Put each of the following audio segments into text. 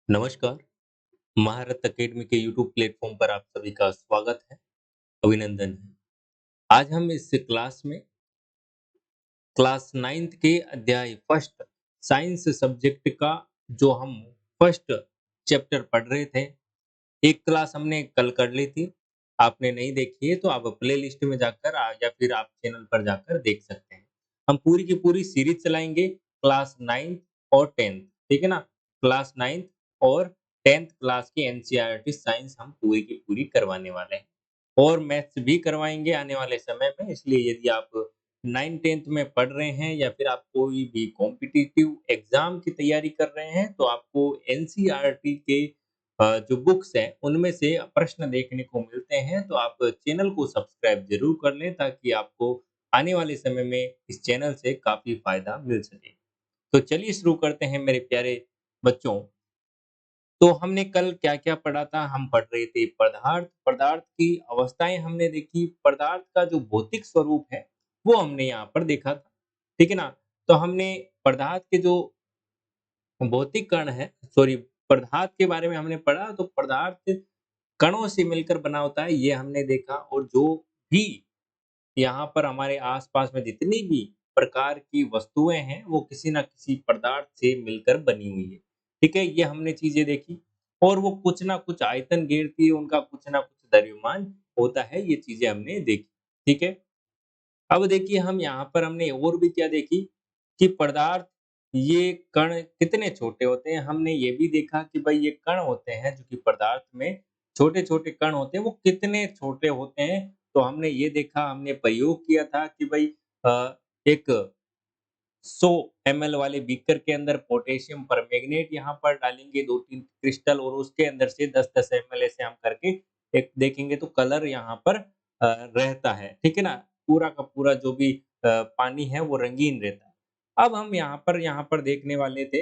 नमस्कार, महारत अकेडमी के यूट्यूब प्लेटफॉर्म पर आप सभी का स्वागत है, अभिनंदन है। आज हम इस क्लास में क्लास 9th के अध्याय फर्स्ट साइंस सब्जेक्ट का जो हम फर्स्ट चैप्टर पढ़ रहे थे, एक क्लास हमने कल कर ली थी। आपने नहीं देखी है तो आप प्लेलिस्ट में जाकर या फिर आप चैनल पर जाकर देख सकते हैं। हम पूरी की पूरी सीरीज चलाएँगे क्लास 9th और 10th, ठीक है ना? क्लास 9th और 10th क्लास की एनसीईआरटी साइंस हम पूरी की पूरी करवाने वाले हैं। और मैथ्स भी करवाएँगे आने वाले समय में, इसलिए यदि आप 9th-10th में पढ़ रहे हैं या फिर आप कोई भी कॉम्पिटिटिव एग्ज़ाम की तैयारी कर रहे हैं, तो आपको एनसीईआरटी के जो बुक्स हैं, उनमें से प्रश्न देखने को मिलते हैं, तो आप चैनल को सब्सक्राइब ज़रूर कर लें ताकि आपको आने वाले समय में इस चैनल से काफ़ी फ़ायदा मिल सके। तो चलिए शुरू करते हैं मेरे प्यारे बच्चों। तो हमने कल क्या-क्या पढ़ा था? हम पढ़ रहे थे पदार्थ, पदार्थ की अवस्थाएँ हमने देखी, पदार्थ का जो भौतिक स्वरूप है, वो हमने यहाँ पर देखा था, ठीक है ना? तो हमने पदार्थ के जो भौतिक कण है सॉरी पदार्थ के बारे में हमने पढ़ा, तो पदार्थ कणों से मिलकर बना होता है, ये हमने देखा और जो भी यहाँ पर हमारे आस-पास में जितनी भी प्रकार की वस्तुएँ हैं, वो किसी न किसी पदार्थ से मिलकर बनी हुई है। ठीक है? ये हमने चीज़ें देखी और वो कुछ न कुछ आयतन घेरती है, उनका कुछ न कुछ द्रव्यमान होता है, ये चीज़ें हमने देखी। ठीक है? अब देखिए हम यहाँ पर हमने और भी क्या देखी कि पदार्थ ये कण कितने छोटे होते हैं। हमने ये भी देखा कि भाई ये कण होते हैं जो कि पदार्थ में छोटे-छोटे कण होते हैं, वो कितने छोटे होते हैं। तो हमने ये देखा, हमने प्रयोग किया था कि भाई एक 100 एमएल वाले बीकर के अंदर पोटेशियम परमैंगनेट यहाँ पर डालेंगे 2-3 क्रिस्टल और उसके अंदर से 10-10 एमएल ऐसे हम करके एक देखेंगे तो कलर यहाँ पर रहता है, ठीक है ना? पूरा का पूरा जो भी पानी है वो रंगीन रहता है। अब हम यहाँ पर देखने वाले थे,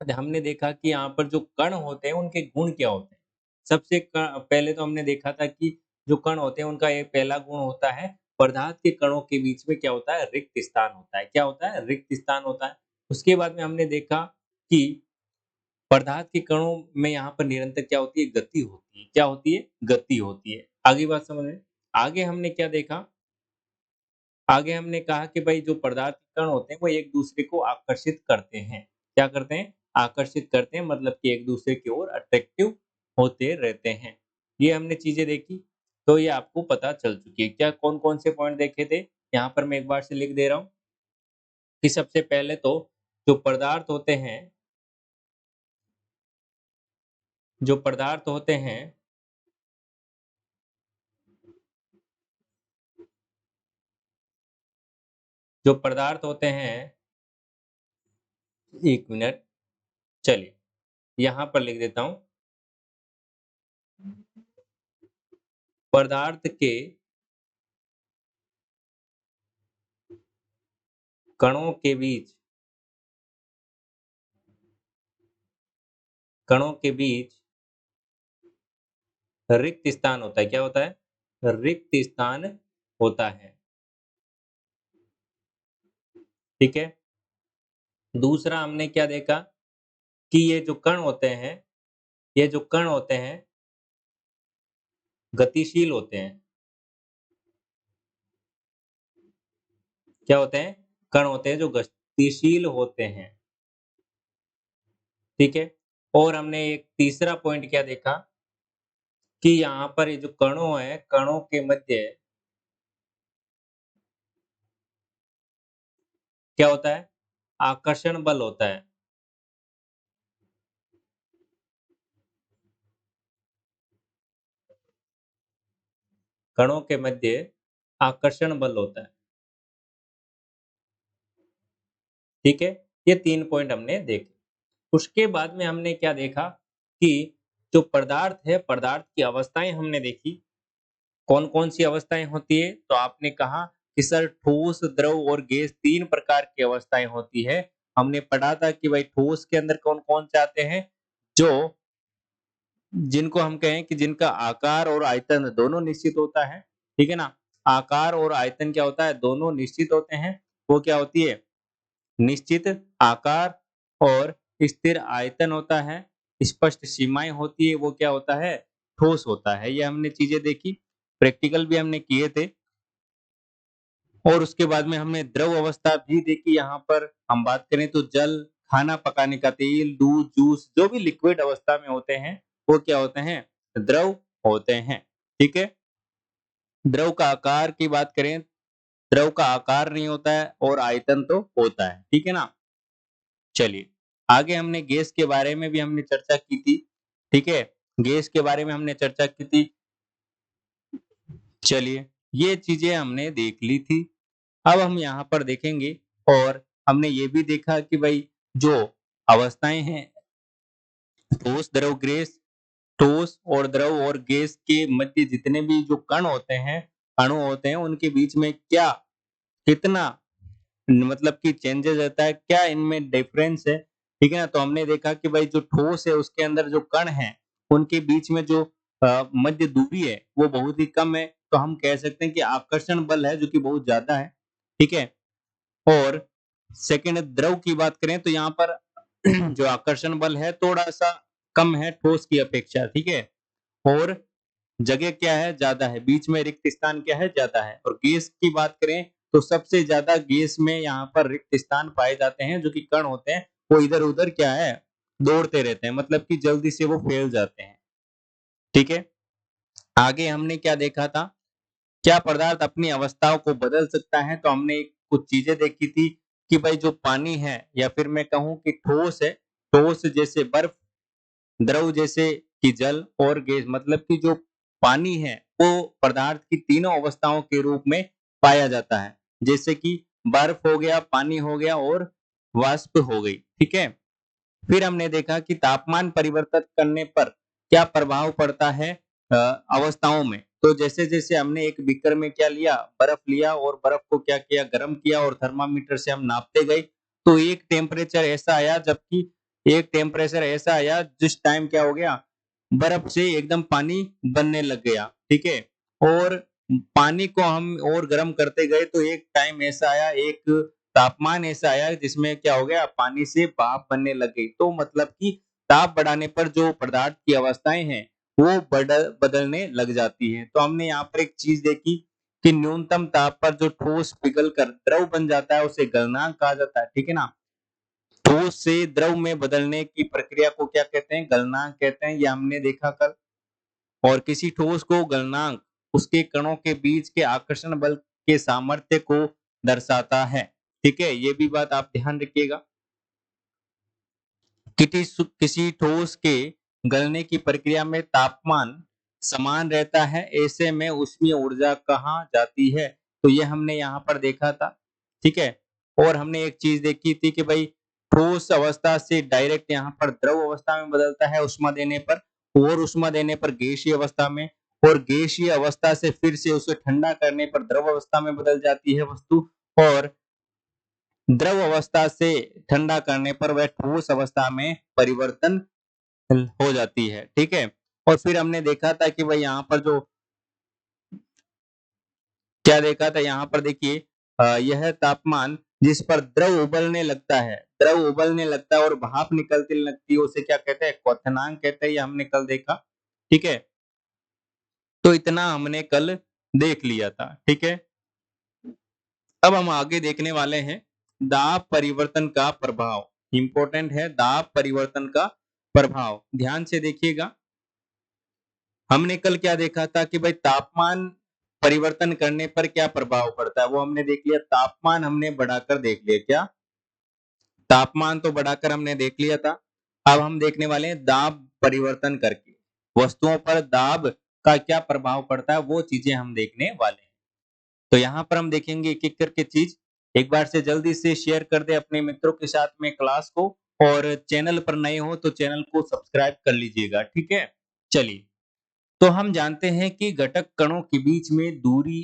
हमने देखा कि यहाँ पर जो कण होते हैं उनके गुण क्या होते हैं? सबसे पहले तो हमने देखा था कि जो कण होते हैं उनका एक पहला गुण होता है, पदार्थ के कणों के बीच में क्या होता है? रिक्त स्थान होता है। क्या होता है? रिक्त स्थान होता है। उसके बाद में हमने देखा कि पदार्थ के कणों में यहाँ पर निरंतर क्या होती है? गति होती है। क्या होती है? गति होती है। आगे बात समझ में? आगे हमने क्या देखा? आगे हमने कहा कि भाई जो पदार्थ के कण होते हैं वो एक-दूसरे को आकर्षित करते हैं। क्या करते हैं? आकर्षित करते हैं, मतलब कि एक-दूसरे की ओर अट्रैक्टिव होते रहते हैं। ये हमने चीज़ें देखी, तो ये आपको पता चल चुकी है। क्या कौन-कौन से पॉइंट देखे थे? यहाँ पर मैं एक बार से लिख दे रहा हूँ कि सबसे पहले तो जो पदार्थ होते हैं जो पदार्थ होते हैं जो पदार्थ होते हैं 1 मिनट, चलिए यहाँ पर लिख देता हूँ। पदार्थ के कणों के बीच कणों के बीच रिक्त स्थान होता है। क्या होता है? रिक्त स्थान होता है। ठीक है? दूसरा हमने क्या देखा कि ये जो कण होते हैं, गतिशील होते हैं। क्या होते हैं? कण होते हैं जो गतिशील होते हैं। ठीक है? और हमने एक तीसरा पॉइंट क्या देखा कि यहाँ पर ये जो कणों हैं, कणों के मध्य क्या होता है? आकर्षण बल होता है। कणों के मध्य आकर्षण बल होता है। ठीक है? ये 3 पॉइंट हमने देखे। उसके बाद में हमने क्या देखा कि जो पदार्थ है, पदार्थ की अवस्थाएँ हमने देखी। कौन-कौन सी अवस्थाएँ होती है? तो आपने कहा कि सर ठोस, द्रव और गैस 3 प्रकार की अवस्थाएँ होती है। हमने पढ़ा था कि भाई ठोस के अंदर कौन-कौन से आते हैं? जो जिनको हम कहें कि जिनका आकार और आयतन दोनों निश्चित होता है, ठीक है ना? आकार और आयतन क्या होता है? दोनों निश्चित होते हैं। वो क्या होती है? निश्चित आकार और स्थिर आयतन होता है। स्पष्ट सीमाएं होती है वो क्या होता है, ठोस होता है। ये हमने चीजें देखी, प्रैक्टिकल भी हमने किए थे। और उसके बाद में हमने द्रव अवस्था भी देखी। यहाँ पर हम बात करें तो जल, खाना पकाने का तेल, दूध, जूस, जो भी लिक्विड अवस्था में होते हैं वो क्या होते हैं, द्रव होते हैं। ठीक है। द्रव का आकार की बात करें, द्रव का आकार नहीं होता है और आयतन तो होता है। ठीक है ना। चलिए, आगे हमने गैस के बारे में भी हमने चर्चा की थी। ठीक है, गैस के बारे में हमने चर्चा की थी। चलिए, ये चीजें हमने देख ली थी। अब हम यहाँ पर देखेंगे, और हमने ये भी देखा कि भाई जो अवस्थाएं हैं, ठोस, द्रव, गैस, ठोस और द्रव और गैस के मध्य जितने भी जो कण होते हैं, अणु होते हैं, उनके बीच में क्या, कितना मतलब कि चेंजेस रहता है, क्या इनमें डिफरेंस है। ठीक है ना। तो हमने देखा कि भाई जो ठोस है उसके अंदर जो कण है, उनके बीच में जो मध्य दूरी है वो बहुत ही कम है। तो हम कह सकते हैं कि आकर्षण बल है जो कि बहुत ज्यादा है। ठीक है। और सेकंड, द्रव की बात करें तो यहाँ पर जो आकर्षण बल है थोड़ा सा कम है ठोस की अपेक्षा। ठीक है। और जगह क्या है, ज्यादा है, बीच में रिक्त स्थान क्या है, ज्यादा है। और गैस की बात करें तो सबसे ज्यादा गैस में यहाँ पर रिक्त स्थान पाए जाते हैं, जो कि कण होते हैं वो इधर उधर क्या है, दौड़ते रहते हैं, मतलब कि जल्दी से वो फैल जाते हैं। ठीक है। आगे हमने क्या देखा था, क्या पदार्थ अपनी अवस्थाओं को बदल सकता है। तो हमने कुछ चीजें देखी थी कि भाई जो पानी है, या फिर मैं कहूं कि ठोस है, ठोस जैसे बर्फ, द्रव जैसे कि जल, और गैस मतलब कि जो पानी है वो पदार्थ की तीनों अवस्थाओं के रूप में पाया जाता है। जैसे कि बर्फ हो गया, पानी हो गया और वाष्प हो गई। ठीक है। फिर हमने देखा कि तापमान परिवर्तन करने पर क्या प्रभाव पड़ता है अवस्थाओं में। तो जैसे जैसे हमने एक बीकर में क्या लिया, बर्फ लिया, और बर्फ को क्या किया, गर्म किया, और थर्मामीटर से हम नापते गए, तो एक टेम्परेचर ऐसा आया, जबकि एक टेम्परेचर ऐसा आया जिस टाइम क्या हो गया, बर्फ से एकदम पानी बनने लग गया। ठीक है। और पानी को हम और गर्म करते गए तो एक टाइम ऐसा आया, एक तापमान ऐसा आया जिसमें क्या हो गया, पानी से भाप बनने लग गई। तो मतलब कि ताप बढ़ाने पर जो पदार्थ की अवस्थाएं हैं वो बदलने लग जाती है। तो हमने यहाँ पर एक चीज देखी कि न्यूनतम ताप पर जो ठोस पिघल कर द्रव बन जाता है उसे गलनांक कहा जाता है। ठीक है ना। ठोस से द्रव में बदलने की प्रक्रिया को क्या कहते हैं, गलनांक कहते हैं। ये हमने देखा कल। और किसी ठोस को गलनांक उसके कणों के बीच के आकर्षण बल के सामर्थ्य को दर्शाता है। ठीक है, ये भी बात आप ध्यान रखिएगा। किसी ठोस के गलने की प्रक्रिया में तापमान समान रहता है, ऐसे में उसमें ऊर्जा कहाँ जाती है। तो ये हमने यहाँ पर देखा था। ठीक है। और हमने एक चीज देखी थी कि भाई ठोस अवस्था से डायरेक्ट यहाँ पर द्रव अवस्था में बदलता है उष्मा देने पर, और उष्मा देने पर गैसीय अवस्था में, और गैसीय अवस्था से फिर से उसे ठंडा करने पर द्रव अवस्था में बदल जाती है वस्तु, और द्रव अवस्था से ठंडा करने पर वह ठोस अवस्था में परिवर्तन हो जाती है। ठीक है। और फिर हमने देखा था कि भाई यहाँ पर जो क्या देखा था, यहाँ पर देखिए यह तापमान जिस पर द्रव उबलने लगता है, द्रव उबलने लगता है और भाप निकलती लगती है, उसे क्या कहते हैं, क्वथनांक कहते हैं। ये हमने कल देखा। ठीक है। तो इतना हमने कल देख लिया था। ठीक है। अब हम आगे देखने वाले हैं दाब परिवर्तन का प्रभाव। इंपॉर्टेंट है दाब परिवर्तन का प्रभाव। ध्यान से देखिएगा। हमने कल क्या देखा था कि भाई तापमान परिवर्तन करने पर क्या प्रभाव पड़ता है, वो हमने देख लिया। तापमान हमने बढ़ाकर देख लिया। क्या, तापमान तो बढ़ाकर हमने देख लिया था। अब हम देखने वाले हैं दाब परिवर्तन करके वस्तुओं पर दाब का क्या प्रभाव पड़ता है, वो चीजें हम देखने वाले हैं। तो यहाँ पर हम देखेंगे एक एक करके चीज। एक बार से जल्दी से शेयर कर दे अपने मित्रों के साथ में क्लास को, और चैनल पर नए हो तो चैनल को सब्सक्राइब कर लीजिएगा। ठीक है। चलिए, तो हम जानते हैं कि घटक कणों के बीच में दूरी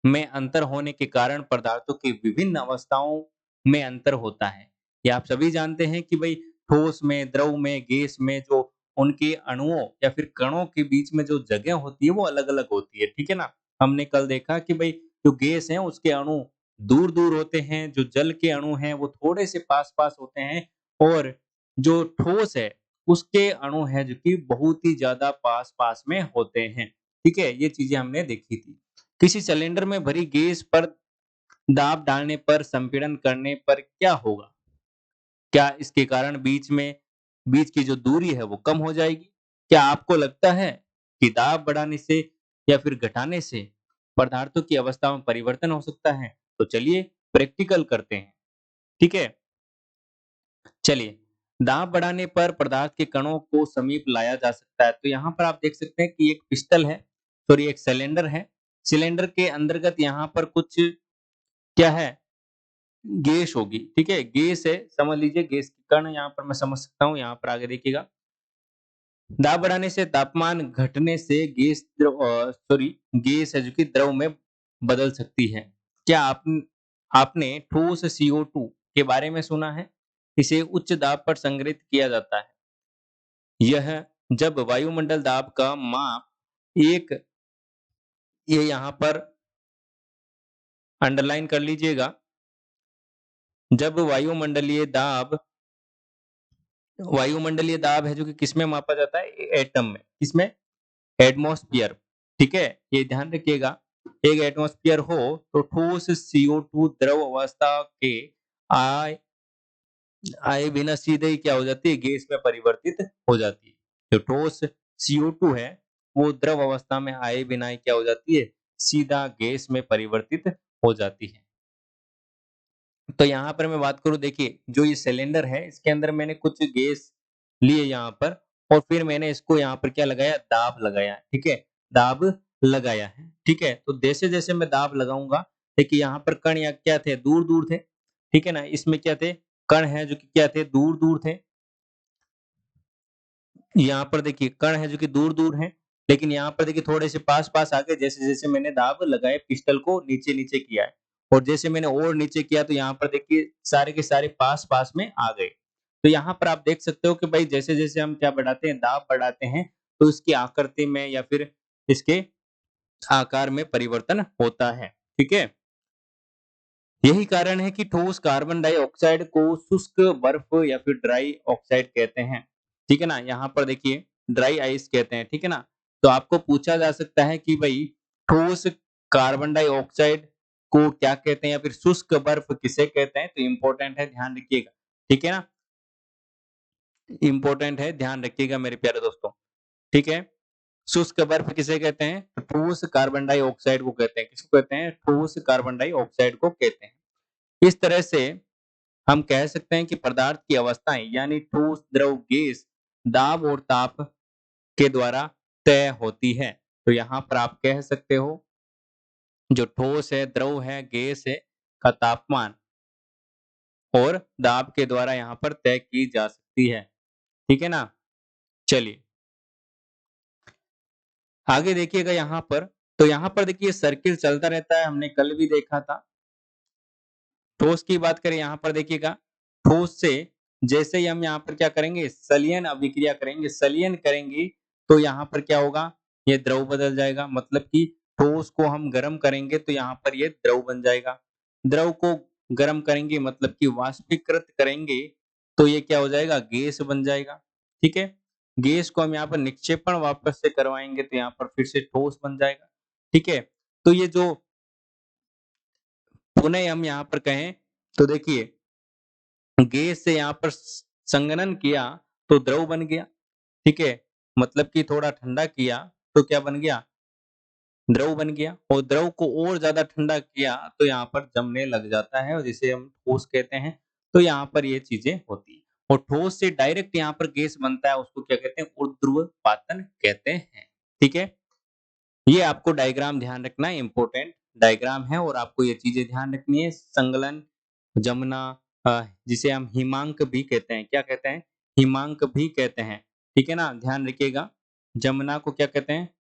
में अंतर होने के कारण पदार्थों की विभिन्न अवस्थाओं में अंतर होता है। ये आप सभी जानते हैं कि भाई ठोस में, द्रव में, गैस में जो उनके अणुओं या फिर कणों के बीच में जो जगह होती है वो अलग-अलग होती है। ठीक है ना? हमने कल देखा कि भाई जो गैस है उसके अणु दूर-दूर होते हैं, जो जल के अणु हैं वो थोड़े से पास-पास होते हैं, और जो ठोस है उसके अणु है जो कि बहुत ही ज्यादा पास-पास में होते हैं। ठीक है? ये चीजें हमने देखी थी। किसी सिलेंडर में भरी गैस पर दाब डालने पर संपीड़न करने पर क्या होगा? क्या इसके कारण बीच की जो दूरी है वो कम हो जाएगी? क्या आपको लगता है कि दाब बढ़ाने से या फिर घटाने से पदार्थों की अवस्था में परिवर्तन हो सकता है? तो चलिए प्रैक्टिकल करते हैं। ठीक है? चलिए, दाब बढ़ाने पर पदार्थ के कणों को समीप लाया जा सकता है। तो यहाँ पर आप देख सकते हैं कि एक पिस्टल है, सॉरी एक सिलेंडर है। सिलेंडर के अंतर्गत यहाँ पर कुछ क्या है? गैस होगी, ठीक है? गैस है, समझ लीजिए गैस के कण यहाँ पर मैं समझ सकता हूँ, यहाँ पर आगे देखिएगा। दाब बढ़ाने से तापमान घटने से गैस है जो कि द्रव में बदल सकती है। क्या आपने ठोस CO2 के बारे में सुना है? इसे उच्च दाब पर संग्रहित किया जाता है। यह जब वायुमंडल दाब का माप एक ये यहाँ पर अंडरलाइन कर लीजिएगा। जब वायुमंडलीय दाब है जो कि किसमें मापा जाता है? एटम में। किसमें? एटमॉस्फेयर। ठीक है? ये ध्यान रखिएगा। एक एटमॉस्फेयर हो तो ठोस CO2 द्रव अवस्था के आए आए बिना सीधे ही क्या हो जाती है? गैस में परिवर्तित हो जाती है। जो ठोस CO2 है वो द्रव अवस्था में आए बिना ही क्या हो जाती है? सीधा गैस में परिवर्तित हो जाती है। तो यहाँ पर मैं बात करूँ, देखिए जो ये सिलेंडर है इसके अंदर मैंने कुछ गैस लिए यहाँ पर और फिर मैंने इसको यहाँ पर क्या लगाया? दाब लगाया। ठीक है? दाब लगाया है। ठीक है? तो जैसे-जैसे मैं दाब लगाऊंगा, देखिए यहाँ पर कण या क्या थे? दूर-दूर थे। ठीक है ना? इसमें क्या थे? कण है जो कि क्या थे? दूर-दूर थे। यहाँ पर देखिए कण है जो कि दूर-दूर हैं, लेकिन यहाँ पर देखिए थोड़े से पास-पास आ गए जैसे-जैसे मैंने दाब लगाए पिस्टल को नीचे-नीचे किया है। और जैसे मैंने और नीचे किया तो यहाँ पर देखिए सारे के सारे पास-पास में आ गए। तो यहाँ पर आप देख सकते हो कि भाई जैसे-जैसे हम क्या बढ़ाते हैं? दाब बढ़ाते हैं, तो इसकी आकृति में या फिर इसके आकार में परिवर्तन होता है। ठीक है? यही कारण है कि ठोस कार्बन डाइऑक्साइड को शुष्क बर्फ या फिर ड्राई ऑक्साइड कहते हैं। ठीक है ना? यहाँ पर देखिए ड्राई आइस कहते हैं। ठीक है ना? तो आपको पूछा जा सकता है कि भाई ठोस कार्बन डाइऑक्साइड को क्या कहते हैं या फिर शुष्क बर्फ किसे कहते हैं? तो इम्पोर्टेंट है, ध्यान रखिएगा। ठीक है ना? इम्पोर्टेंट है, ध्यान रखिएगा मेरे प्यारे दोस्तों। ठीक है? शुष्क बर्फ किसे कहते हैं? ठोस कार्बन डाइऑक्साइड को कहते हैं। किसको कहते हैं? ठोस कार्बन डाइऑक्साइड को कहते हैं। इस तरह से हम कह सकते हैं कि पदार्थ की अवस्थाएं यानी ठोस, द्रव, गैस दाब और ताप के द्वारा तय होती है। तो यहाँ पर आप कह सकते हो जो ठोस है, द्रव है, गैस है का तापमान और दाब के द्वारा यहाँ पर तय की जा सकती है। ठीक है ना? चलिए आगे देखिएगा यहाँ पर। तो यहाँ पर देखिए सर्किल चलता रहता है, हमने कल भी देखा था। ठोस की बात करें यहाँ पर देखिएगा, ठोस से जैसे ही हम यहाँ पर क्या करेंगे? संलयन अभिक्रिया करेंगे, संलयन करेंगे तो यहाँ पर क्या होगा? ये द्रव बदल जाएगा। मतलब कि ठोस को हम गर्म करेंगे तो यहाँ पर ये द्रव बन जाएगा। द्रव को गर्म करेंगे मतलब कि वाष्पीकृत करेंगे तो ये क्या हो जाएगा? गैस बन जाएगा। ठीक है? गैस को हम यहाँ पर निक्षेपण वापस से करवाएंगे तो यहाँ पर फिर से ठोस बन जाएगा। ठीक है? तो ये जो पुनः हम यहाँ पर कहें तो देखिए गैस से यहाँ पर संघनन किया तो द्रव बन गया। ठीक है? मतलब कि थोड़ा ठंडा किया तो क्या बन गया? द्रव बन गया। और द्रव को और ज्यादा ठंडा किया तो यहाँ पर जमने लग जाता है और जिसे हम ठोस कहते हैं। तो यहाँ पर ये चीजें होती है। और ठोस से डायरेक्ट यहाँ पर गैस बनता है, उसको क्या कहते हैं? ऊर्ध्वपातन कहते हैं। ठीक है? ये आपको डायग्राम ध्यान रखना है, इंपॉर्टेंट डायग्राम है और आपको ये चीजें ध्यान रखनी है। संगलन, जमना, जिसे हम हिमांक भी कहते हैं। क्या कहते हैं? हिमांक भी कहते हैं। ठीक है ना? ध्यान रखिएगा। जमुना को क्या कहते हैं?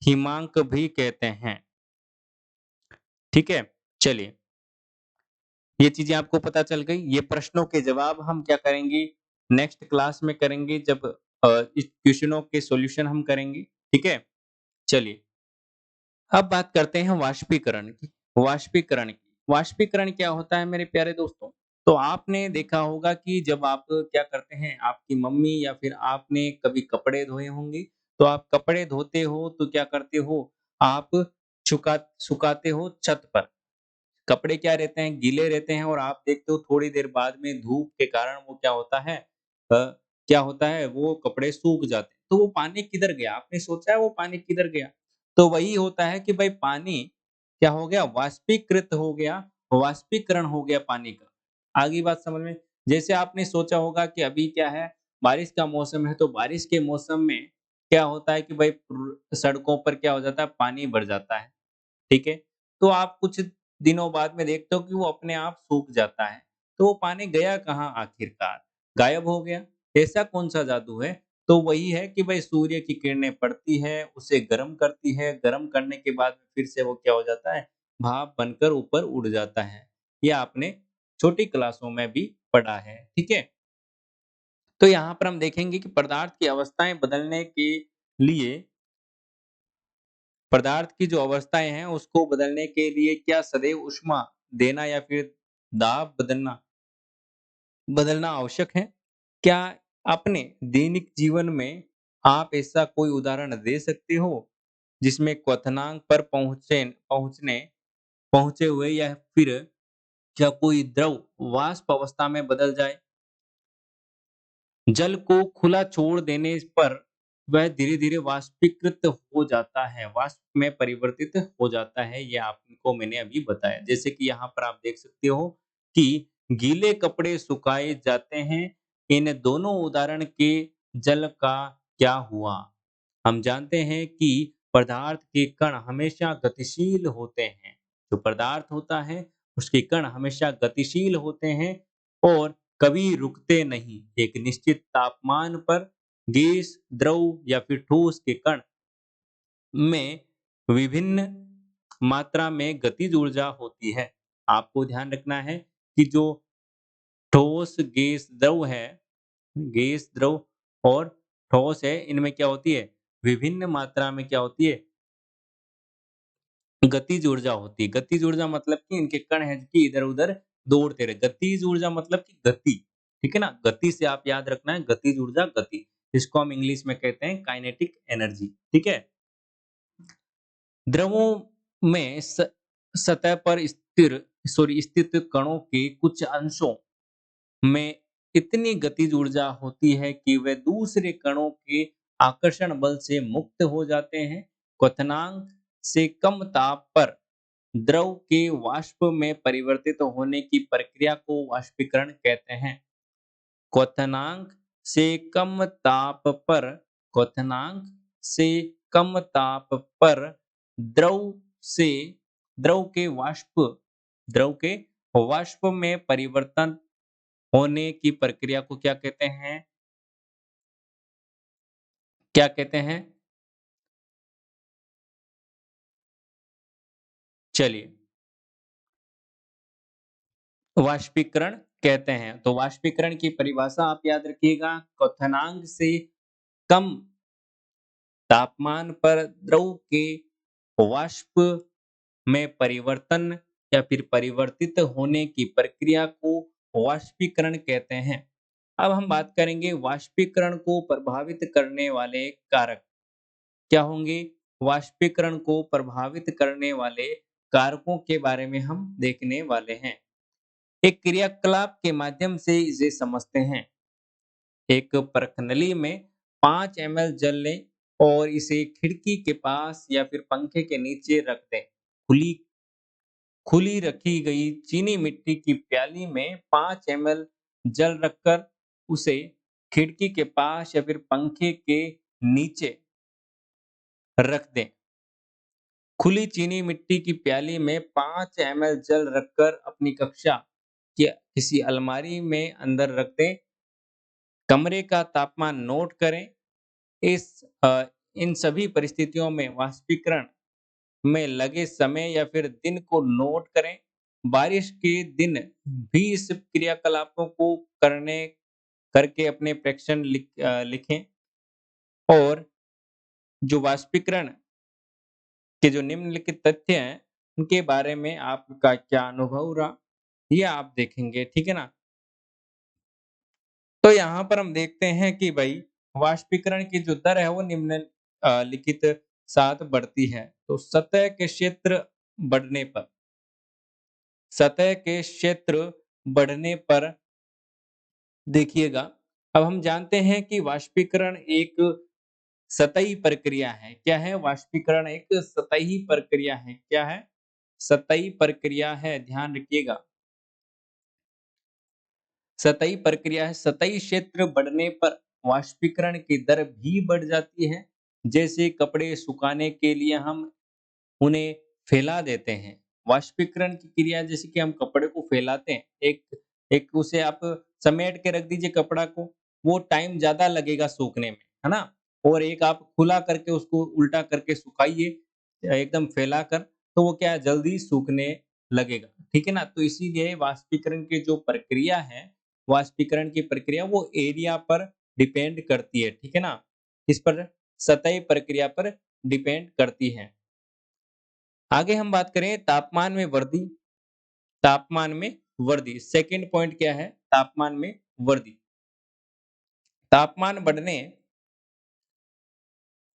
हिमांक भी कहते हैं। ठीक है? चलिए, ये चीजें आपको पता चल गई। ये प्रश्नों के जवाब हम क्या करेंगे? नेक्स्ट क्लास में करेंगे जब इस क्वेश्चनों के सॉल्यूशन हम करेंगे। ठीक है? चलिए, अब बात करते हैं वाष्पीकरण की। वाष्पीकरण क्या होता है मेरे प्यारे दोस्तों? तो आपने देखा होगा कि जब आप क्या करते हैं, आपकी मम्मी या फिर आपने कभी कपड़े धोए होंगे, तो आप कपड़े धोते हो तो क्या करते हो, आप सुखा सुखाते हो छत पर। कपड़े क्या रहते हैं, गीले रहते हैं और आप देखते हो थोड़ी देर बाद में धूप के कारण वो क्या होता है, क्या होता है, वो कपड़े सूख जाते हैं। तो वो पानी किधर गया? आपने सोचा है वो पानी किधर गया? तो वही होता है कि भाई पानी क्या हो गया, वाष्पीकृत हो गया, वाष्पीकरण हो गया पानी का। आगे बात समझ में? जैसे आपने सोचा होगा कि अभी क्या है, बारिश का मौसम है, तो बारिश के मौसम में क्या होता है कि भाई सड़कों पर क्या हो जाता है, पानी भर जाता है। ठीक है? तो आप कुछ दिनों बाद में देखते हो कि वो अपने आप सूख जाता है। तो वो पानी गया कहाँ आखिरकार? गायब हो गया। ऐसा कौन-सा जादू है? तो वही है कि भई सूर्य की किरणें पड़ती है, उसे गर्म करती है, गर्म करने के बाद फिर से वो क्या हो जाता है? भाप बनकर ऊपर उड़ जाता है। ये आपने छोटी क्लासों में भी पढ़ा है। ठीक है? तो यहाँ पर हम देखेंगे कि पदार्थ की अवस्थाएँ बदलने के लिए पदार्थ की जो अवस्थाएँ हैं, उसको बदलने के लिए क्या सदैव ऊष्मा देना या फिर दाब बदलना आवश्यक है? क्या अपने दैनिक जीवन में आप ऐसा कोई उदाहरण दे सकते हो, जिसमें क्वथनांक पर पहुँचने पहुँचे हुए या फिर क्या कोई द्रव वाष्प अवस्था में बदल जाए? जल को खुला छोड़ देने पर वह धीरे-धीरे वाष्पीकृत हो जाता है, वाष्प में परिवर्तित हो जाता है, ये आपको मैंने अभी बताया। जैसे कि यहाँ पर आप देख सकते हो कि गीले कपड़े सुखाए जाते हैं, इन दोनों उदाहरण के जल का क्या हुआ? हम जानते हैं कि पदार्थ के कण हमेशा गतिशील होते हैं। जो पदार्थ होता है, उसके कण हमेशा गतिशील होते हैं और कभी रुकते नहीं। एक निश्चित तापमान पर गैस, द्रव या फिर ठोस के कण में विभिन्न मात्रा में गतिज ऊर्जा होती है। आपको ध्यान रखना है कि जो ठोस, गैस, द्रव और ठोस है, इनमें क्या होती है? विभिन्न मात्रा में क्या होती है? गतिज ऊर्जा होती है। गतिज ऊर्जा मतलब कि इनके कण हैं कि इधर-उधर दौड़ते रहे। गतिज ऊर्जा मतलब कि गति, ठीक है ना? गति से आप याद रखना है, गतिज ऊर्जा गति। इसको हम इंग्लिश में कहते हैं काइनेटिक एनर्जी, ठीक है? द्रवों में सतह पर स्थित कणों के कुछ अंशों में इतनी गतिज ऊर्जा होती है कि वे दूसरे कणों के आकर्षण बल से मुक्त हो जाते हैं। क्वथनांक से कम ताप पर द्रव के वाष्प में परिवर्तित होने की प्रक्रिया को वाष्पीकरण कहते हैं। क्वथनांक से कम ताप पर क्वथनांक से कम ताप पर द्रव से द्रव के वाष्प में परिवर्तन होने की प्रक्रिया को क्या कहते हैं? क्या कहते हैं? चलिए, वाष्पीकरण कहते हैं। तो वाष्पीकरण की परिभाषा आप याद रखिएगा, क्वथनांक से कम तापमान पर द्रव के वाष्प में परिवर्तन या फिर परिवर्तित होने की प्रक्रिया को वाष्पीकरण कहते हैं। अब हम बात करेंगे वाष्पीकरण को प्रभावित करने वाले कारक क्या होंगे? वाष्पीकरण को प्रभावित करने वाले कारकों के बारे में हम देखने वाले हैं। एक क्रियाकलाप के माध्यम से इसे समझते हैं। एक परखनली में 5 ml जल लें और इसे खिड़की के पास या फिर पंखे के नीचे रख दें। खुली खुली रखी गई चीनी मिट्टी की प्याली में 5 ml जल रखकर उसे खिड़की के पास या फिर पंखे के नीचे रख दें। खुली चीनी मिट्टी की प्याली में 5 ml जल रखकर अपनी कक्षा या किसी अलमारी में अंदर रख दें। कमरे का तापमान नोट करें। इन सभी परिस्थितियों में वाष्पीकरण में लगे समय या फिर दिन को नोट करें। बारिश के दिन भी इस क्रियाकलापों को करने करके अपने प्रेक्षण लिखें और जो वाष्पीकरण के जो निम्नलिखित तथ्य हैं, उनके बारे में आपका क्या अनुभव रहा, ये आप देखेंगे, ठीक है ना? तो यहाँ पर हम देखते हैं कि भाई वाष्पीकरण की जो दर है वो लिखित साथ बढ़ती है। तो सतह के क्षेत्र बढ़ने पर देखिएगा, अब हम जानते हैं कि वाष्पीकरण एक सतही प्रक्रिया है। क्या है? वाष्पीकरण एक सतही प्रक्रिया है। क्या है? सतही प्रक्रिया है, ध्यान रखिएगा। सतही प्रक्रिया है। सतही क्षेत्र बढ़ने पर वाष्पीकरण की दर भी बढ़ जाती है। जैसे कपड़े सुखाने के लिए हम उन्हें फैला देते हैं। वाष्पीकरण की क्रिया जैसे कि हम कपड़े को फैलाते हैं, एक एक उसे आप समेट के रख दीजिए कपड़ा को, वो टाइम ज़्यादा लगेगा सूखने में, है ना? और एक आप खुला करके उसको उल्टा करके सुखाइए एकदम फैलाकर, तो वो क्या है जल्दी सूखने लगेगा, ठीक है ना? तो इसीलिए वाष्पीकरण की जो प्रक्रिया है, वाष्पीकरण की प्रक्रिया वो एरिया पर डिपेंड करती है, ठीक है ना? किस पर? सतही प्रक्रिया पर डिपेंड करती है। आगे हम बात करें तापमान में वृद्धि। सेकंड पॉइंट क्या है? तापमान में वृद्धि। तापमान बढ़ने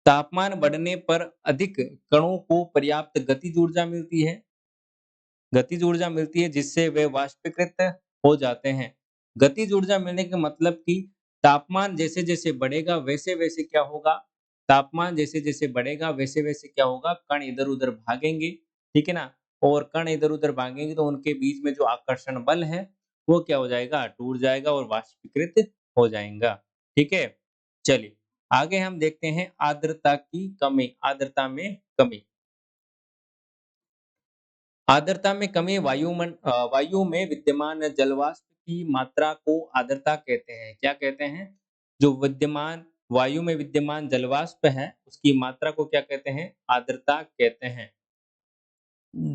तापमान बढ़ने पर अधिक कणों को पर्याप्त गतिज ऊर्जा मिलती है जिससे वे वाष्पीकृत हो जाते हैं। गतिज ऊर्जा मिलने का मतलब कि तापमान जैसे-जैसे बढ़ेगा वैसे-वैसे क्या होगा? तापमान जैसे-जैसे बढ़ेगा वैसे-वैसे क्या होगा? कण इधर-उधर भागेंगे, ठीक है ना? और कण इधर-उधर भागेंगे तो उनके बीच में जो आकर्षण बल है, वो क्या हो जाएगा? टूट जाएगा और वाष्पीकृत हो जाएगा, ठीक है? चलिए, आगे हम देखते हैं आर्द्रता में कमी। वायु में विद्यमान जलवाष्प की मात्रा को आर्द्रता कहते हैं। क्या कहते हैं? जो विद्यमान वायु में विद्यमान जलवाष्प है, उसकी मात्रा को क्या कहते हैं? आर्द्रता कहते हैं।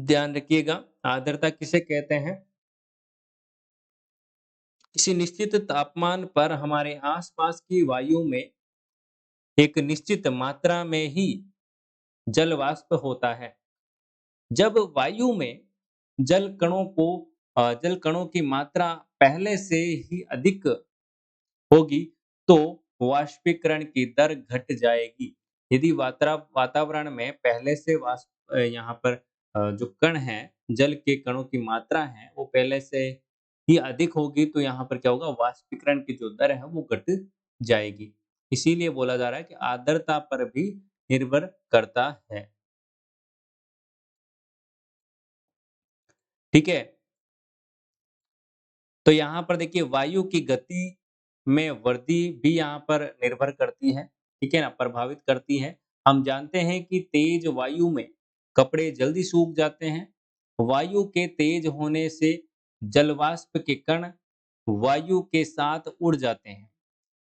ध्यान रखिएगा, आर्द्रता किसे कहते हैं? किसी निश्चित तापमान पर हमारे आसपास की वायु में एक निश्चित मात्रा में ही जल होता है। जब वायु में जल कणों की मात्रा पहले से ही अधिक होगी, तो वाष्पीकरण की दर घट जाएगी। यदि वातावरण में पहले से यहाँ पर जो कण हैं, जल के कणों की मात्रा है, वो पहले से ही अधिक होगी, तो यहाँ पर क्या होगा? वाष्पीकरण की जो दर है, वो घट जाएगी। इसीलिए बोला जा रहा है कि आर्द्रता पर भी निर्भर करता है। ठीक है? तो यहाँ पर देखिए वायु की गति में वृद्धि भी यहाँ पर निर्भर करती है, ठीक है ना? प्रभावित करती है। हम जानते हैं कि तेज वायु में कपड़े जल्दी सूख जाते हैं। वायु के तेज होने से जलवाष्प के कण वायु के साथ उड़ जाते हैं,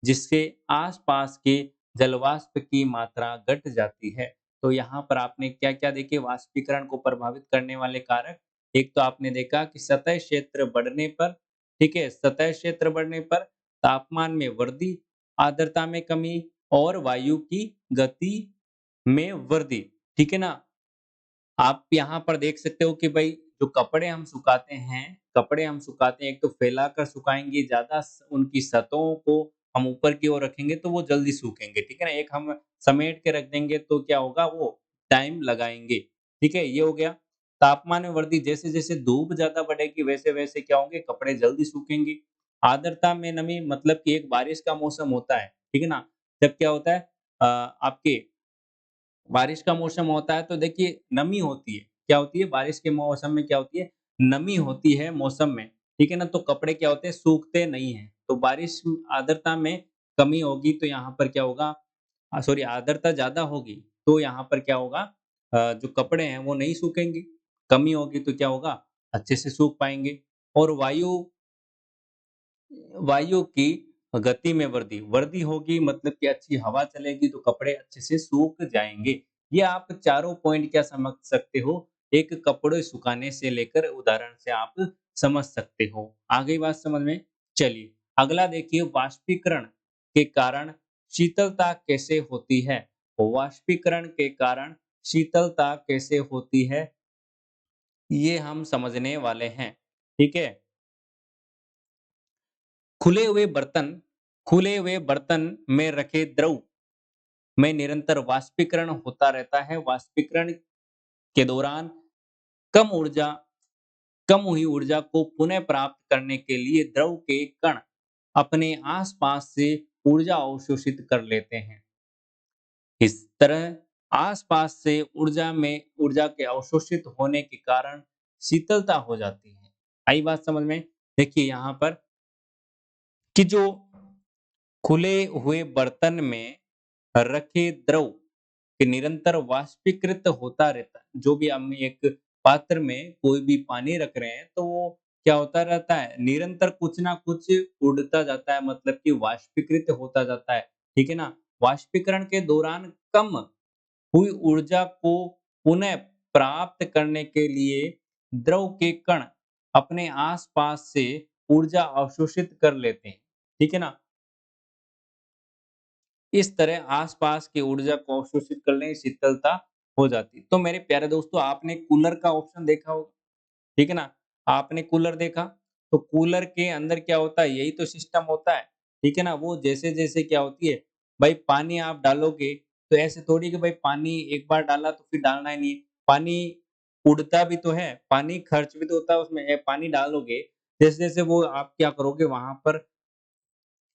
जिससे आसपास के जलवाष्प की मात्रा घट जाती है। तो यहाँ पर आपने क्या-क्या देखे वाष्पीकरण को प्रभावित करने वाले कारक? एक तो आपने देखा कि सतह क्षेत्र बढ़ने पर, ठीक है? सतह क्षेत्र बढ़ने पर तापमान में वृद्धि, आर्द्रता में कमी और वायु की गति में वृद्धि, ठीक है ना? आप यहाँ पर देख सकते हो कि भाई जो कपड़े हम सुखाते हैं, एक तो फैलाकर सुखाएँगे, ज़्यादा स उनकी सतहों को हम ऊपर की ओर रखेंगे तो वो जल्दी सूखेंगे, ठीक है ना? एक हम समेट के रख देंगे तो क्या होगा वो टाइम लगाएँगे, ठीक है? ये हो गया। तापमान में वृद्धि जैसे-जैसे धूप ज़्यादा बढ़ेगी वैसे-वैसे क्या होंगे कपड़े जल्दी सूखेंगे। आर्द्रता में नमी मतलब कि एक बारिश का मौसम होता है, ठीक है ना? जब क्या होता है आपके बारिश का मौसम होता है तो देखिए नमी होती है। क्या होती है? बारिश के मौसम में क्या होती है? नमी होती है मौसम में, ठीक है ना? तो कपड़े क्या होते हैं? सूखते नहीं हैं। तो आर्द्रता में कमी होगी तो यहाँ पर क्या होगा? सॉरी आर्द्रता ज़्यादा होगी तो यहाँ पर क्या होगा? जो कपड़े हैं वो नहीं सूखेंगे। कमी होगी तो क्या होगा? अच्छे से सूख पाएँगे और वायु की गति में वृद्धि। वृद्धि होगी मतलब कि अच्छी हवा चलेगी तो कपड़े अच्छे से सूख जाएँगे। ये आप चारों पॉइंट क्या समझ सकते हो? एक कपड़े सुखाने से लेकर उदाहरण से आप समझ सकते हो। आ गई बात समझ में? चलिए, अगला देखिए वाष्पीकरण के कारण शीतलता कैसे होती है? वाष्पीकरण के कारण शीतलता कैसे होती है? ये हम समझने वाले हैं। ठीक है? खुले हुए बर्तन खुले हुए बर्तन में रखे द्रव में निरंतर वाष्पीकरण होता रहता है। वाष्पीकरण के दौरान कम ऊर्जा कम हुई ऊर्जा को पुनः प्राप्त करने के लिए द्रव के कण अपने आसपास से ऊर्जा अवशोषित कर लेते हैं। इस तरह आसपास से ऊर्जा के अवशोषित होने के कारण शीतलता हो जाती है। आई बात समझ में? देखिए यहाँ पर कि जो खुले हुए बर्तन में रखे द्रव कि निरंतर वाष्पीकृत होता रहता है। जो भी हम एक पात्र में कोई भी पानी रख रहे हैं, तो वो क्या होता रहता है, निरंतर कुछ ना कुछ उड़ता जाता है, मतलब कि वाष्पीकृत होता जाता है, ठीक है ना? वाष्पीकरण के दौरान कम हुई ऊर्जा को पुनः प्राप्त करने के लिए द्रव के कण अपने आसपास से ऊर्जा अवशोषित कर लेते हैं, ठीक है ना? इस तरह आसपास की ऊर्जा को अवशोषित करने से शीतलता हो जाती है। तो मेरे प्यारे दोस्तों, आपने कूलर का ऑप्शन देखा होगा, ठीक है ना? आपने कूलर देखा, तो कूलर के अंदर क्या होता है, यही तो सिस्टम होता है, ठीक है ना? वो जैसे-जैसे क्या होती है, भाई पानी आप डालोगे, तो ऐसे थोड़ी कि भाई पानी एक बार डाला तो फिर डालना ही नहीं है। पानी उड़ता भी तो है, पानी खर्च भी तो होता है उसमें। पानी डालोगे, जैसे-जैसे वो आप क्या करोगे वहाँ पर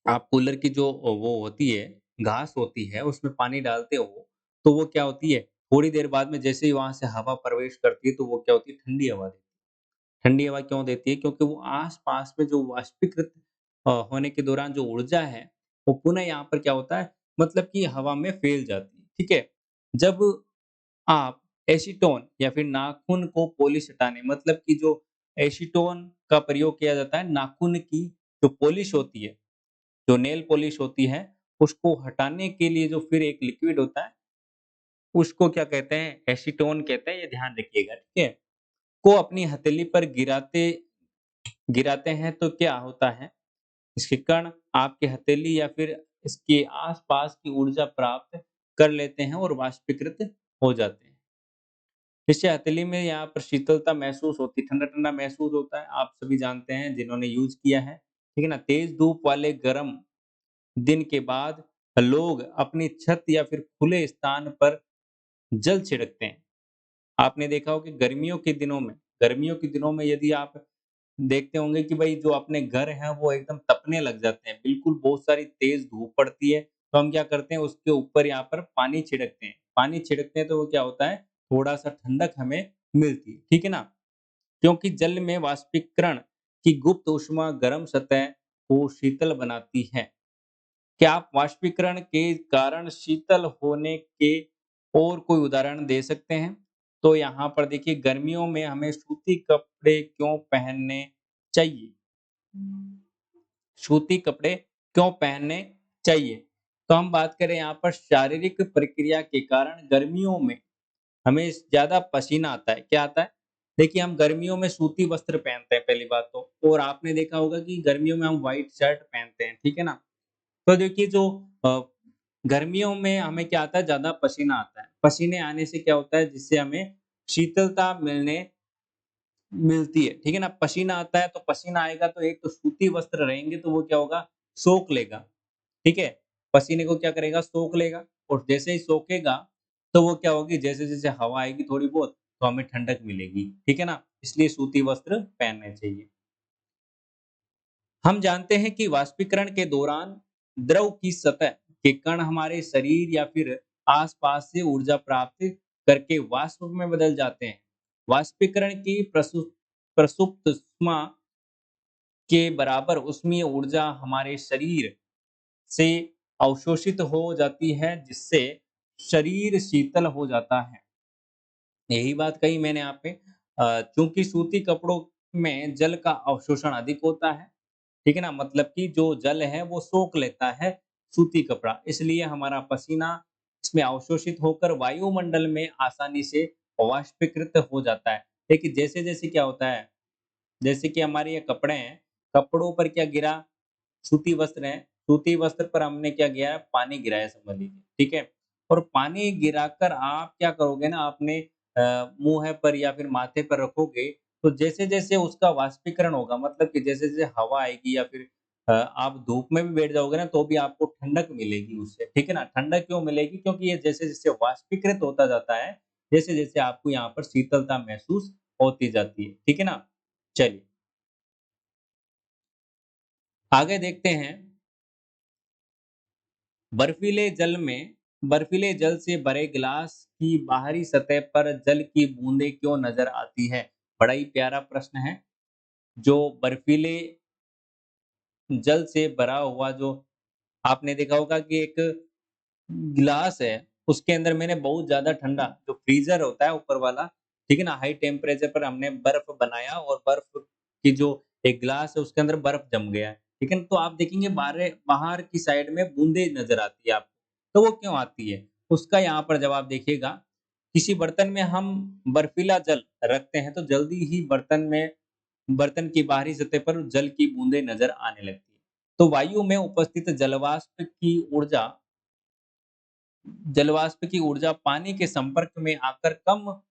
आप कूलर की जो वो होती है, घास होती है, उसमें पानी डालते हो, तो वो क्या होती है, थोड़ी देर बाद में जैसे ही वहाँ से हवा प्रवेश करती है, तो वो क्या होती है, ठंडी हवा देती है। ठंडी हवा क्यों देती है? क्योंकि वो आस-पास में जो वाष्पीकृत होने के दौरान जो ऊर्जा है, वो पुनः यहाँ पर क्या होता है, मतलब कि हवा में फैल जाती है, ठीक है? जब आप एसीटोन या फिर नाखून को पॉलिश हटाने, मतलब कि जो एसीटोन का प्रयोग किया जाता है, नाखून की जो पॉलिश होती है, जो नेल पॉलिश होती है, उसको हटाने के लिए जो फिर एक लिक्विड होता है, उसको क्या कहते हैं? एसीटोन कहते हैं, ये ध्यान रखिएगा, ठीक है? को अपनी हथेली पर गिराते गिराते हैं तो क्या होता है? इसके कण आपके हथेली या फिर इसके आस-पास की ऊर्जा प्राप्त कर लेते हैं और वाष्पीकृत हो जाते हैं। इससे हथेली में यहाँ पर शीतलता महसूस होती है, ठंडा-ठंडा महसूस होता है, आप सभी जानते हैं जिन्होंने यूज़ किया है, ठीक है ना? तेज़ धूप वाले गरम दिन के बाद लोग अपनी छत या फिर खुले स्थान पर जल छिड़कते हैं। आपने देखा हो कि गर्मियों के दिनों में यदि आप देखते होंगे कि भाई जो अपने घर हैं वो एकदम तपने लग जाते हैं। बिल्कुल बहुत सारी तेज़ धूप पड़ती है, तो हम क्या करते हैं उसके ऊपर यहाँ पर पानी छिड़कते हैं। पानी छिड़कते हैं तो वो क्या होता है, थोड़ा-सा ठंडक हमें मिलती है, ठीक है ना? क्योंकि जल में वाष्पीकरण की गुप्त ऊष्मा गर्म सतह को शीतल बनाती है। क्या आप वाष्पीकरण के कारण शीतल होने के और कोई उदाहरण दे सकते हैं? तो यहाँ पर देखिए, गर्मियों में हमें सूती कपड़े क्यों पहनने चाहिए? सूती कपड़े क्यों पहनने चाहिए? तो हम बात करें यहाँ पर शारीरिक प्रक्रिया के कारण गर्मियों में हमें ज़्यादा पसीना आता है। क्या आता है? देखिए, हम गर्मियों में सूती वस्त्र पहनते हैं पहली बात तो, और आपने देखा होगा कि गर्मियों में हम व्हाइट शर्ट पहनते हैं, ठीक है ना? तो देखिए जो अ, गर्मियों में हमें क्या आता है, ज़्यादा पसीना आता है। पसीने आने से क्या होता है, जिससे हमें शीतलता मिलती है, ठीक है ना? पसीना आता है तो पसीना आएगा तो एक तो सूती वस्त्र रहेंगे तो वो क्या होगा, सोख लेगा, ठीक है? पसीने को क्या करेगा, सोख लेगा, और जैसे ही सोखेगा तो वो क्या होगी, जैसे-जैसे हवा आएगी थोड़ी बहुत तो हमें ठंडक मिलेगी, ठीक है ना? इसलिए सूती वस्त्र पहनने चाहिए। हम जानते हैं कि वाष्पीकरण के दौरान द्रव की सतह के कण हमारे शरीर या फिर आसपास से ऊर्जा प्राप्त करके वाष्प में बदल जाते हैं। वाष्पीकरण की प्रसुप्त ऊष्मा के बराबर ऊष्मीय ऊर्जा हमारे शरीर से अवशोषित हो जाती है, जिससे शरीर शीतल हो जाता है। यही बात कही मैंने यहाँ पे। चूंकि सूती कपड़ों में जल का अवशोषण अधिक होता है, ठीक है ना? मतलब कि जो जल है वो सोख लेता है सूती कपड़ा, इसलिए हमारा पसीना इसमें अवशोषित होकर वायुमंडल में आसानी से वाष्पीकृत हो जाता है। लेकिन जैसे-जैसे क्या होता है, जैसे कि हमारे ये कपड़े हैं, कपड़ों पर क्या गिरा, सूती वस्त्र हैं, सूती वस्त्र पर हमने क्या किया है, पानी गिराया समझ लीजिए, ठीक है? और पानी गिराकर आप क्या करोगे ना, अपने मुँह पर या फिर माथे पर रखोगे, तो जैसे-जैसे उसका वाष्पीकरण होगा, मतलब कि जैसे-जैसे हवा आएगी या फिर आप धूप में भी बैठ जाओगे ना तो भी आपको ठंडक मिलेगी उससे, ठीक है ना? ठंडक क्यों मिलेगी? क्योंकि ये जैसे-जैसे वाष्पीकृत होता जाता है, जैसे-जैसे आपको यहाँ पर शीतलता महसूस होती जाती है, ठीक है ना? चलिए, आगे देखते हैं, बर्फीले जल में बर्फीले जल से भरे गिलास की बाहरी सतह पर जल की बूंदें क्यों नज़र आती है? बड़ा ही प्यारा प्रश्न है, जो बर्फीले जल से भरा हुआ जो आपने देखा होगा कि एक गिलास है, उसके अंदर मैंने बहुत ज़्यादा ठंडा जो फ्रीज़र होता है ऊपर वाला, ठीक है ना? हाई टेम्परेचर पर हमने बर्फ़ बनाया और बर्फ़ की जो एक ग्लास है उसके अंदर बर्फ़ जम गया है, ठीक है ना? तो आप देखेंगे बाहर की साइड में बूँदें नज़र आती है आपको, तो वो क्यों आती है? उसका यहाँ पर जवाब देखिएगा, किसी बर्तन में हम बर्फीला जल रखते हैं तो जल्दी ही बर्तन की बाहरी सतह पर जल की बूँदें नज़र आने लगती है। तो वायु में उपस्थित जलवाष्प की ऊर्जा पानी के संपर्क में आकर कम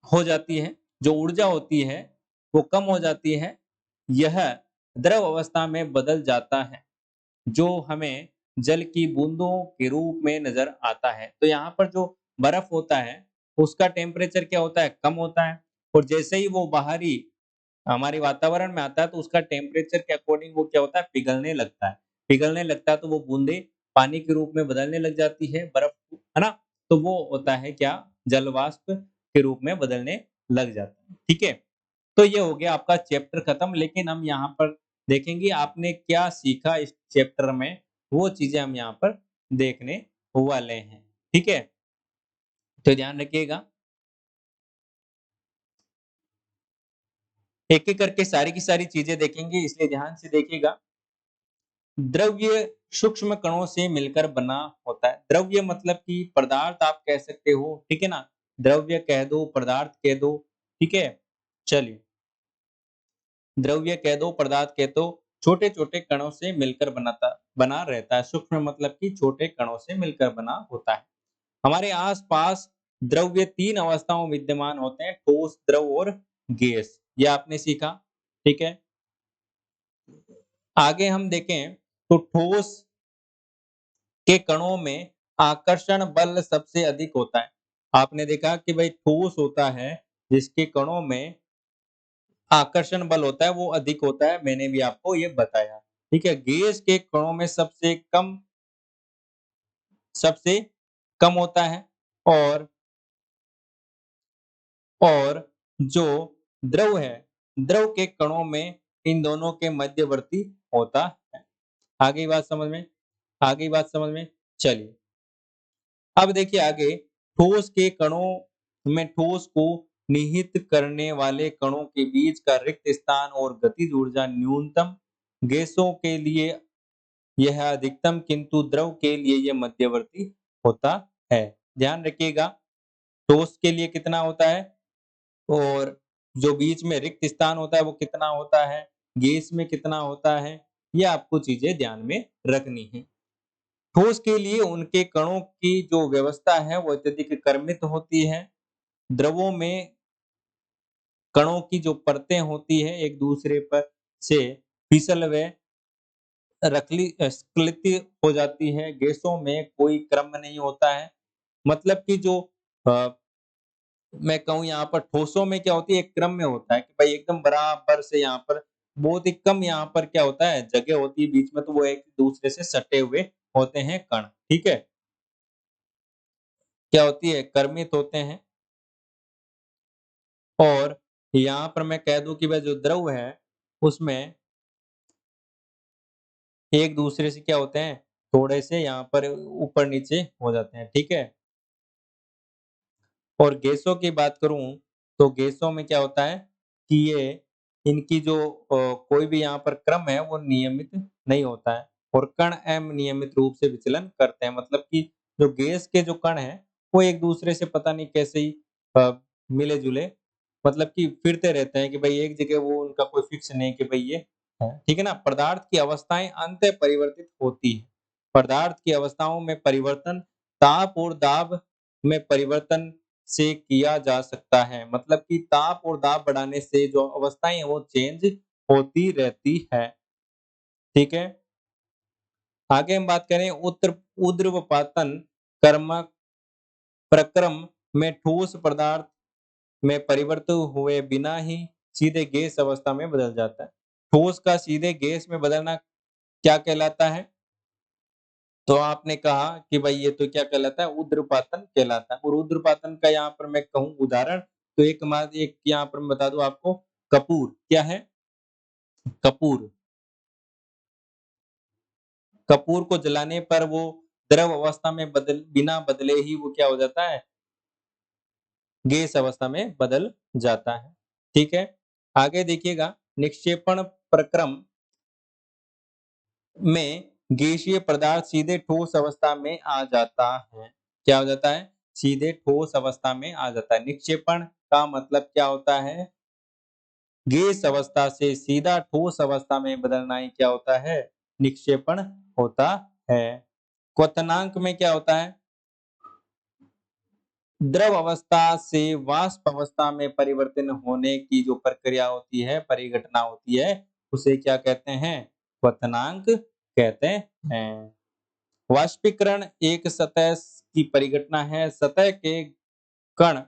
हो जाती है। जो ऊर्जा होती है, वो कम हो जाती है। यह द्रव अवस्था में बदल जाता है, जो हमें जल की बूंदों के रूप में नज़र आता है। तो यहाँ पर जो बर्फ होता है, उसका टेम्परेचर क्या होता है? कम होता है और जैसे ही वो बाहरी हमारे वातावरण में आता है तो उसका टेम्परेचर के अकॉर्डिंग वो क्या होता है पिघलने लगता है। पिघलने लगता है तो वो बूँदें पानी के रूप में बदलने लग जाती है बर्फ को, है ना? तो वो होता है क्या जल वाष्प के रूप में बदलने लग जाता है, ठीक है? तो ये हो गया आपका चैप्टर खत्म लेकिन हम यहाँ पर देखेंगे आपने क्या सीखा इस चैप्टर में, वो चीज़ें हम यहाँ पर देखने वाले हैं, ठीक है? तो ध्यान रखिएगा, एक-एक करके सारी की सारी चीज़ें देखेंगे इसलिए ध्यान से देखिएगा। द्रव्य सूक्ष्म कणों से मिलकर बना होता है। द्रव्य मतलब कि पदार्थ आप कह सकते हो, ठीक है ना? द्रव्य कह दो, पदार्थ कह दो, ठीक है? चलिए, द्रव्य कह दो, पदार्थ कह दो, छोटे-छोटे कणों से मिलकर बना रहता है। सूक्ष्म मतलब कि छोटे कणों से मिलकर बना होता है। हमारे आस-पास द्रव्य 3 अवस्थाओं में विद्यमान होते हैं, ठोस, द्रव और गैस। ये आपने सीखा, ठीक है? आगे हम देखें तो ठोस के कणों में आकर्षण बल सबसे अधिक होता है। आपने देखा कि भाई ठोस होता है, जिसके कणों में आकर्षण बल होता है, वो अधिक होता है, मैंने भी आपको ये बताया। ठीक है? गैस के कणों में सबसे कम होता है और और जो द्रव है, द्रव के कणों में इन दोनों के मध्यवर्ती होता है। आगे की बात समझ में? आगे की बात समझ में? चलिए। अब देखिए आगे, ठोस के कणों में ठोस को निहित करने वाले कणों के बीच का रिक्त स्थान और गतिज ऊर्जा न्यूनतम, गैसों के लिए यह अधिकतम किंतु द्रव के लिए यह मध्यवर्ती होता है। ध्यान रखिएगा, ठोस के लिए कितना होता है और जो बीच में रिक्त स्थान होता है वो कितना होता है, गैस में कितना होता है, ये आपको चीजें ध्यान में रखनी है। ठोस के लिए उनके कणों की जो व्यवस्था है वो अत्यधिक कर्मित होती है। द्रवों में कणों की जो परतें होती हैं एक दूसरे पर से फिसल व स्खलित हो जाती है। गैसों में कोई क्रम नहीं होता है। मतलब कि जो अ, मैं कहूँ यहाँ पर ठोसों में क्या होती है एक क्रम में होता है कि भाई एकदम बराबर से यहाँ पर बहुत ही कम यहाँ पर क्या होता है जगह होती है बीच में तो वो एक दूसरे से सटे हुए होते हैं कण, ठीक है? क्या होती है कर्मित होते हैं और यहाँ पर मैं कह दूँ कि वह जो द्रव है, उसमें एक दूसरे से क्या होते हैं, थोड़े से यहाँ पर ऊपर-नीचे हो जाते हैं, ठीक है? और गैसों की बात करूँ, तो गैसों में क्या होता है कि ये इनकी जो कोई भी यहाँ पर क्रम है, वो नियमित नहीं होता है और कण अनियमित रूप से विचलन करते हैं। मतलब कि जो गैस के जो कण हैं, वो एक-दूसरे से पता नहीं कैसे ही मिले-जुले मतलब कि फिरते रहते हैं कि भई एक जगह वो उनका कोई फिक्स नहीं कि भई ये है। ठीक है ना? पदार्थ की अवस्थाएँ अंतः परिवर्तित होती हैं। पदार्थ की अवस्थाओं में परिवर्तन ताप और दाब में परिवर्तन से किया जा सकता है। मतलब कि ताप और दाब बढ़ाने से जो अवस्थाएँ हैं वो चेंज होती रहती है। ठीक है। आगे हम बात करें ऊर्ध्वपातन कर्म प्रक्रम में ठोस पदार्थ में परिवर्तित हुए बिना ही सीधे गैस अवस्था में बदल जाता है। ठोस का सीधे गैस में बदलना क्या कहलाता है? तो आपने कहा कि भाई ये तो क्या कहलाता है? ऊर्ध्वपातन कहलाता है। और ऊर्ध्वपातन का यहाँ पर मैं कहूँ उदाहरण, तो एक यहाँ पर मैं बता दूं आपको, कपूर। क्या है? कपूर। कपूर को जलाने पर वो द्रव अवस्था में बिना बदले ही वो क्या हो जाता है? गैस अवस्था में बदल जाता है। ठीक है। आगे देखिएगा, निक्षेपण प्रक्रम में गैसीय पदार्थ सीधे ठोस अवस्था में आ जाता है। क्या हो जाता है? सीधे ठोस अवस्था में आ जाता है। निक्षेपण का मतलब क्या होता है? गैस अवस्था से सीधा ठोस अवस्था में बदलना ही क्या होता है? निक्षेपण होता है। क्वथनांक में क्या होता है? द्रव अवस्था से वाष्प अवस्था में परिवर्तन होने की जो प्रक्रिया होती है, परिघटना होती है, उसे क्या कहते हैं? क्वथनांक कहते हैं। वाष्पीकरण एक सतह की परिघटना है। सतह के कण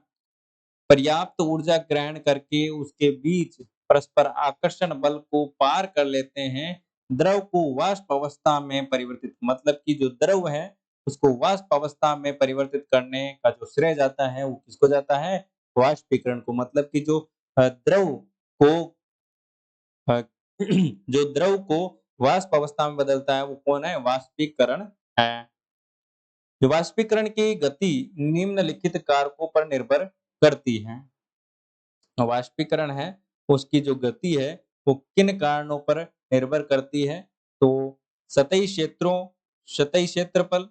पर्याप्त ऊर्जा ग्रहण करके उसके बीच परस्पर आकर्षण बल को पार कर लेते हैं। द्रव को वाष्प अवस्था में परिवर्तित, मतलब कि जो द्रव है उसको वाष्प अवस्था में परिवर्तित करने का जो श्रेय जाता है वो किसको जाता है? वाष्पीकरण को। मतलब कि जो द्रव को अ, जो द्रव को वाष्प अवस्था में बदलता है वो कौन है? वाष्पीकरण है। वाष्पीकरण की गति निम्नलिखित कारकों पर निर्भर करती है। वाष्पीकरण है, उसकी जो गति है वो किन कारणों पर निर्भर करती है? तो सतही क्षेत्रों सतही क्षेत्रफल,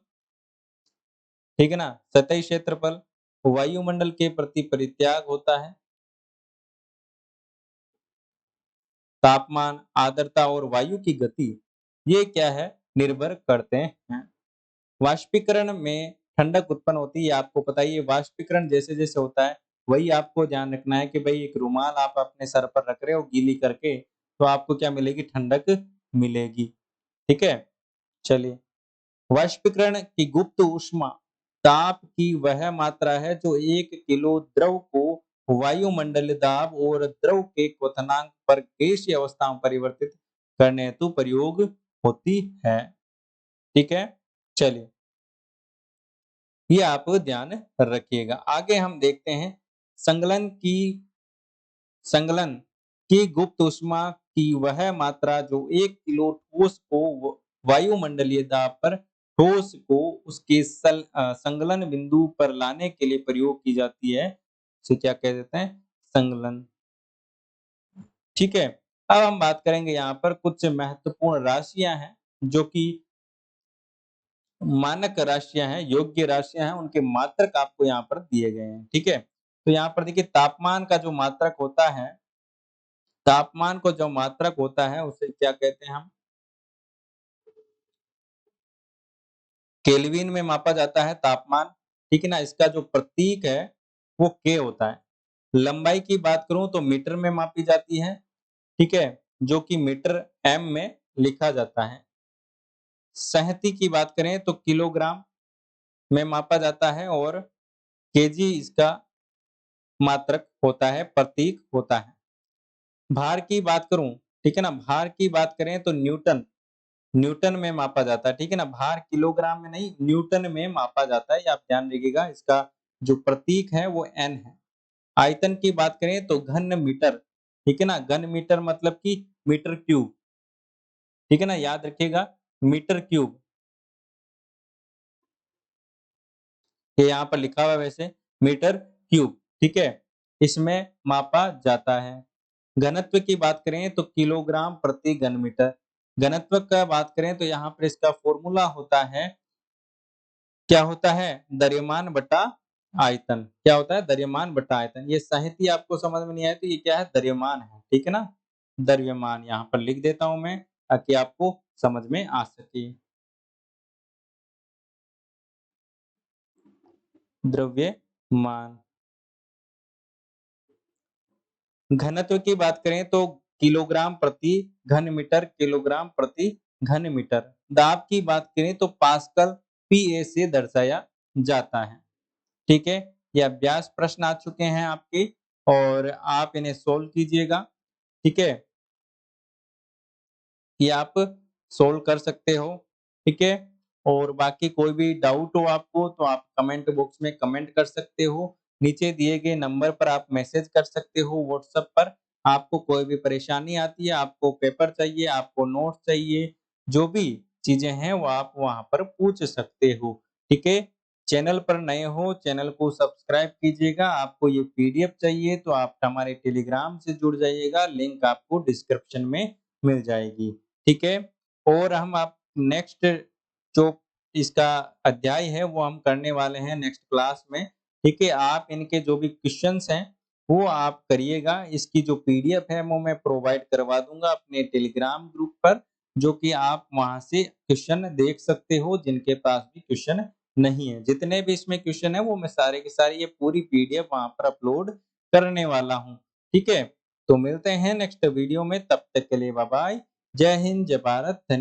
ठीक है ना? सतही क्षेत्रफल, वायुमंडल के प्रति परित्याग होता है, तापमान, आर्द्रता और वायु की गति, ये क्या है? निर्भर करते हैं। वाष्पीकरण में ठंडक उत्पन्न होती है, आपको पता ही है। वाष्पीकरण जैसे-जैसे होता है, वही आपको ध्यान रखना है कि भई एक रुमाल आप अपने सर पर रख रहे हो गीली करके, तो आपको क्या मिलेगी? ठंडक मिलेगी। ठीक है? चलिए, वाष्पीकरण की गुप्त ऊष्मा ताप की वह मात्रा है जो 1 किलो द्रव को वायुमंडलीय दाब और द्रव के क्वथनांक पर गैसीय अवस्था में परिवर्तित करने हेतु प्रयोग होती है। ठीक है? चलिए, ये आप ध्यान रखिएगा। आगे हम देखते हैं संगलन की संगलन की गुप्त ऊष्मा की वह मात्रा जो 1 किलो ठोस को वायुमंडलीय दाब पर ठोस को उसके संगलन बिंदु पर लाने के लिए प्रयोग की जाती है, उसे क्या कह देते हैं? संगलन। ठीक है। अब हम बात करेंगे यहाँ पर कुछ महत्वपूर्ण राशियां हैं जो कि मानक राशियां हैं, योग्य राशियां हैं, उनके मात्रक आपको यहाँ पर दिए गए हैं। ठीक है। तो यहाँ पर देखिए, तापमान का जो मात्रक होता है, तापमान को जो मात्रक होता है उसे क्या कहते हैं हम? केल्विन में मापा जाता है तापमान। ठीक है ना? इसका जो प्रतीक है वो के होता है। लंबाई की बात करूं तो मीटर में मापी जाती है। ठीक है? जो कि मीटर एम में लिखा जाता है। सहती की बात करें तो किलोग्राम में मापा जाता है और केजी इसका मात्रक होता है, प्रतीक होता है। भार की बात करूं, ठीक है ना? भार की बात करें तो न्यूटन न्यूटन में मापा जाता है। ठीक है ना? भार किलोग्राम में नहीं, न्यूटन में मापा जाता है, ये आप ध्यान रखिएगा। इसका जो प्रतीक है वो एन है। आयतन की बात करें तो घन मीटर, ठीक है ना? घन मीटर मतलब कि मीटर क्यूब, ठीक है ना? याद रखिएगा, मीटर क्यूब, ये यहाँ पर लिखा हुआ है वैसे, मीटर क्यूब, ठीक है? इसमें मापा जाता है। घनत्व की बात करें तो किलोग्राम प्रति घन मीटर। घनत्व का बात करें तो यहाँ पर इसका फॉर्मूला होता है, क्या होता है? द्रव्यमान बटा आयतन। क्या होता है? द्रव्यमान बटा आयतन। ये साहित्य आपको समझ में नहीं आया तो ये क्या है? द्रव्यमान है। ठीक है ना? द्रव्यमान यहाँ पर लिख देता हूं मैं ताकि आपको समझ में आ सके। द्रव्यमान। घनत्व की बात करें तो किलोग्राम प्रति घन मीटर, किलोग्राम प्रति घन मीटर। दाब की बात करें तो पास्कल पीए से दर्शाया जाता है। ठीक है, ये अभ्यास प्रश्न आ चुके हैं आपके और आप इन्हें सोल्व कीजिएगा। ठीक है, ये आप सोल्व कर सकते हो। ठीक है, और बाकी कोई भी डाउट हो आपको तो आप कमेंट बॉक्स में कमेंट कर सकते हो। नीचे दिए गए नंबर पर आप मैसेज कर सकते हो व्हाट्सएप पर। आपको कोई भी परेशानी आती है, आपको पेपर चाहिए, आपको नोट्स चाहिए, जो भी चीजें हैं वो आप वहां पर पूछ सकते हो। ठीक है, चैनल पर नए हो, चैनल को सब्सक्राइब कीजिएगा। आपको ये पीडीएफ चाहिए तो आप हमारे टेलीग्राम से जुड़ जाइएगा, लिंक आपको डिस्क्रिप्शन में मिल जाएगी। ठीक है, और हम आप नेक्स्ट जो इसका अध्याय है वो हम करने वाले हैं नेक्स्ट क्लास में। ठीक है, आप इनके जो भी क्वेश्चंस हैं वो आप करिएगा। इसकी जो पीडीएफ है वो मैं प्रोवाइड करवा दूंगा अपने टेलीग्राम ग्रुप पर, जो कि आप वहां से क्वेश्चन देख सकते हो जिनके पास भी क्वेश्चन नहीं है। जितने भी इसमें क्वेश्चन है वो मैं सारे के सारे ये पूरी पीडीएफ वहां पर अपलोड करने वाला हूँ। ठीक है, तो मिलते हैं नेक्स्ट वीडियो में, तब तक के लिए बाय बाय। जय हिंद, जय भारत, धन्यवाद।